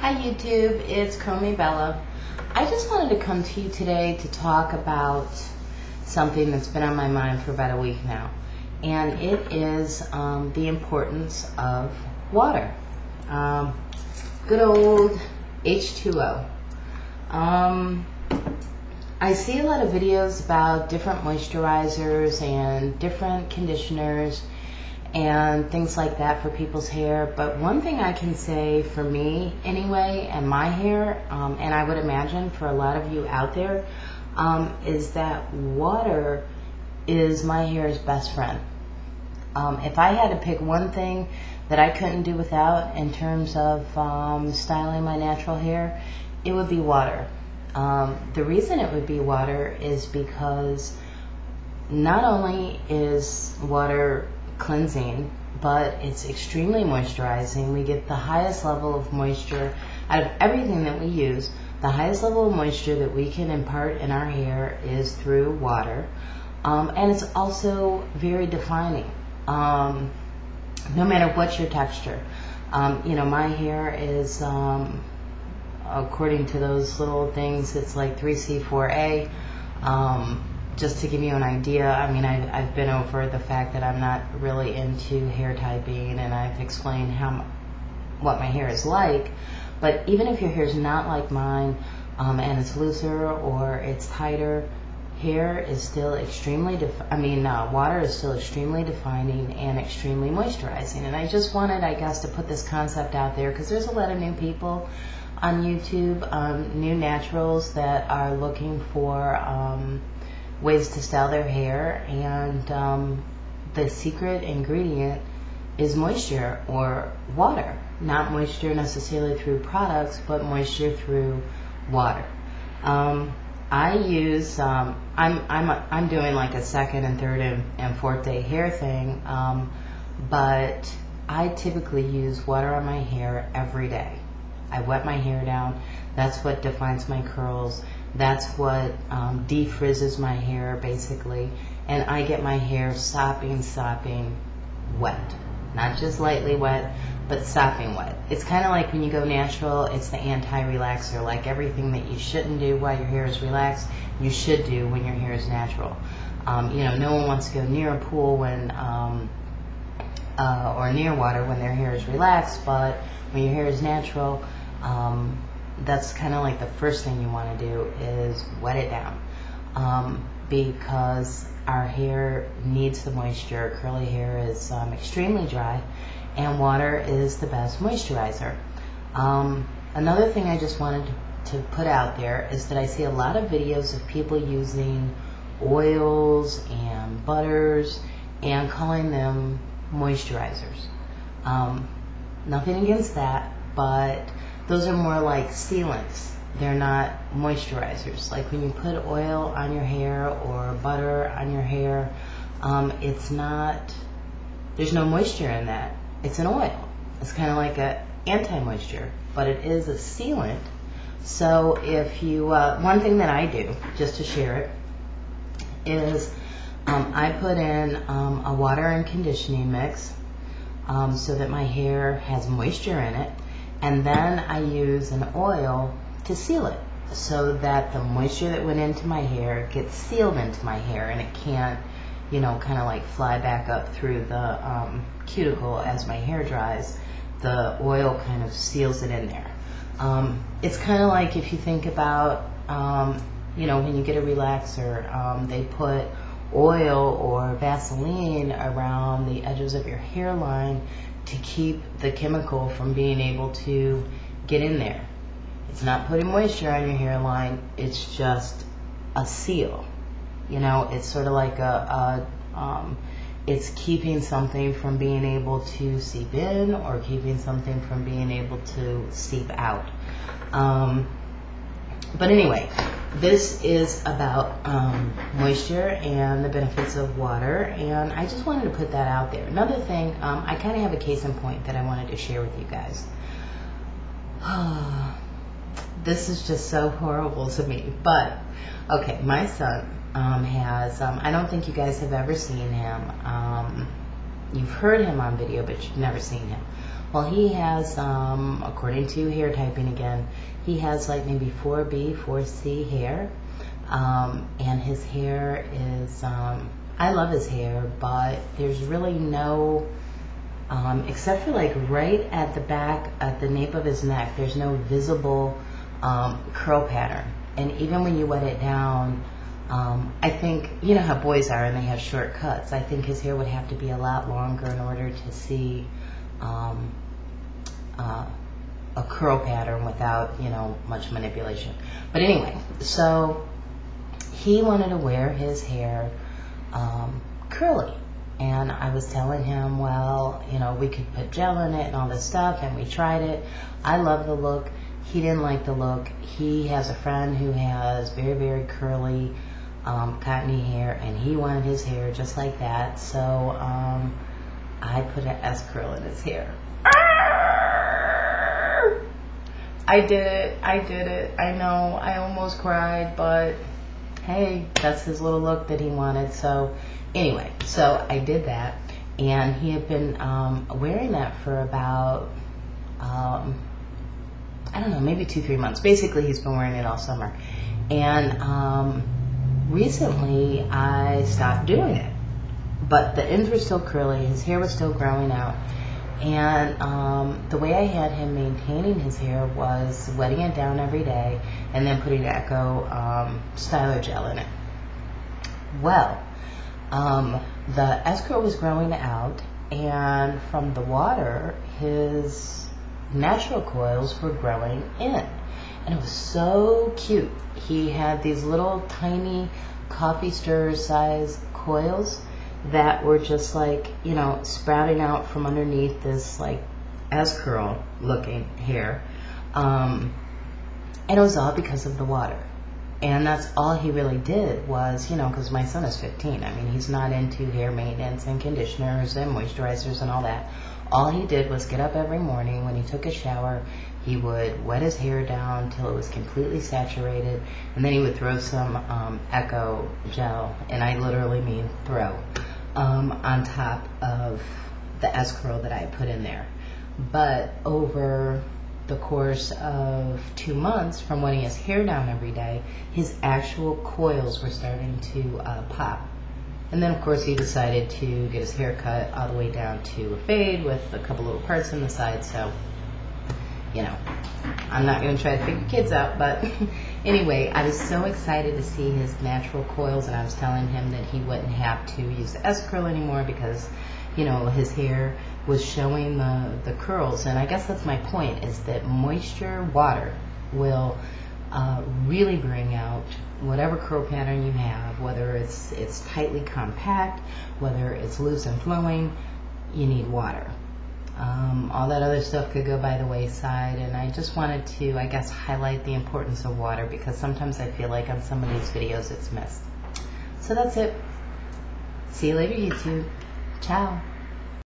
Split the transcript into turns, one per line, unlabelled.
Hi YouTube, it's Crony Bella. I just wanted to come to you today to talk about something that's been on my mind for about a week now, and it is the importance of water. Good old H2O. I see a lot of videos about different moisturizers and different conditioners and things like that for people's hair, but one thing I can say for me anyway and my hair, and I would imagine for a lot of you out there, is that water is my hair's best friend. If I had to pick one thing that I couldn't do without in terms of styling my natural hair, it would be water. The reason it would be water is because not only is water cleansing, but it's extremely moisturizing. We get the highest level of moisture out of everything that we use. The highest level of moisture that we can impart in our hair is through water, and it's also very defining, no matter what's your texture. My hair is, according to those little things, it's like 3C4A. Just to give you an idea, I mean, I've been over the fact that I'm not really into hair typing, and I've explained what my hair is like. But even if your hair is not like mine, and it's looser or it's tighter, hair is still extremely water is still extremely defining and extremely moisturizing. And I just wanted, I guess, to put this concept out there because there's a lot of new people on YouTube, new naturals that are looking for ways to style their hair, and the secret ingredient is moisture or water. Not moisture necessarily through products, but moisture through water. I use I'm doing like a second and third and fourth day hair thing, but I typically use water on my hair every day. I wet my hair down. That's what defines my curls. That's what defrizzes my hair, basically. And I get my hair sopping wet. Not just lightly wet, but sopping wet. It's kind of like when you go natural, it's the anti-relaxer. Like everything that you shouldn't do while your hair is relaxed, you should do when your hair is natural. No one wants to go near a pool when, or near water when their hair is relaxed, but when your hair is natural, that's kind of like the first thing you want to do is wet it down, because our hair needs the moisture. Curly hair is extremely dry, and water is the best moisturizer. Another thing I just wanted to put out there is that I see a lot of videos of people using oils and butters and calling them moisturizers. Nothing against that, but those are more like sealants. They're not moisturizers. Like when you put oil on your hair or butter on your hair, there's no moisture in that. It's an oil. It's kind of like a anti-moisture, but it is a sealant. So if you, one thing that I do, just to share it, is I put in a water and conditioning mix, so that my hair has moisture in it, and then I use an oil to seal it so that the moisture that went into my hair gets sealed into my hair, and it can't, kind of like fly back up through the cuticle as my hair dries. The oil kind of seals it in there. It's kind of like if you think about, when you get a relaxer, they put oil or Vaseline around the edges of your hairline to keep the chemical from being able to get in there. It's not putting moisture on your hairline, it's just a seal. It's sort of like it's keeping something from being able to seep in or keeping something from being able to seep out. But anyway, this is about moisture and the benefits of water, and I just wanted to put that out there. Another thing, I kind of have a case in point that I wanted to share with you guys. This is just so horrible to me, but okay, my son has, I don't think you guys have ever seen him. You've heard him on video, but you've never seen him. Well, he has, according to hair typing again, he has like maybe 4B, 4C hair. And his hair is, I love his hair, but there's really no, except for like right at the back, at the nape of his neck, there's no visible curl pattern. And even when you wet it down, I think, you know how boys are and they have short cuts. I think his hair would have to be a lot longer in order to see a curl pattern without, you know, much manipulation. But anyway, so he wanted to wear his hair curly. And I was telling him, well, you know, we could put gel in it and all this stuff, and we tried it. I love the look. He didn't like the look. He has a friend who has very, very curly, cottony hair, and he wanted his hair just like that. So I put an S curl in his hair. I did it. I know, I almost cried, but hey, that's his little look that he wanted. So anyway, so I did that, and he had been wearing that for about, I don't know, maybe 2-3 months. Basically, he's been wearing it all summer. And recently, I stopped doing it. But the ends were still curly, his hair was still growing out. And the way I had him maintaining his hair was wetting it down every day and then putting Echo styler gel in it. Well, the S-curl was growing out, and from the water, his natural coils were growing in. And it was so cute. He had these little tiny coffee stirrer size coils that were just like, you know, sprouting out from underneath this like S-curl looking hair. And it was all because of the water. And that's all he really did was, you know, because my son is 15. I mean, he's not into hair maintenance and conditioners and moisturizers and all that. All he did was get up every morning when he took a shower. He would wet his hair down till it was completely saturated, and then he would throw some Echo gel, and I literally mean throw, on top of the S-curl that I put in there. But over the course of 2 months, from wetting his hair down every day, his actual coils were starting to pop. And then, of course, he decided to get his hair cut all the way down to a fade with a couple little parts on the side. So, you know, I'm not going to try to figure kids out. But anyway, I was so excited to see his natural coils. And I was telling him that he wouldn't have to use the S-curl anymore because, you know, his hair was showing the curls. And I guess that's my point, is that moisture, water, will really bring out whatever curl pattern you have, whether it's tightly compact, whether it's loose and flowing. You need water. All that other stuff could go by the wayside, and I just wanted to, I guess, highlight the importance of water, because sometimes I feel like on some of these videos it's missed. So that's it. See you later, YouTube. Ciao.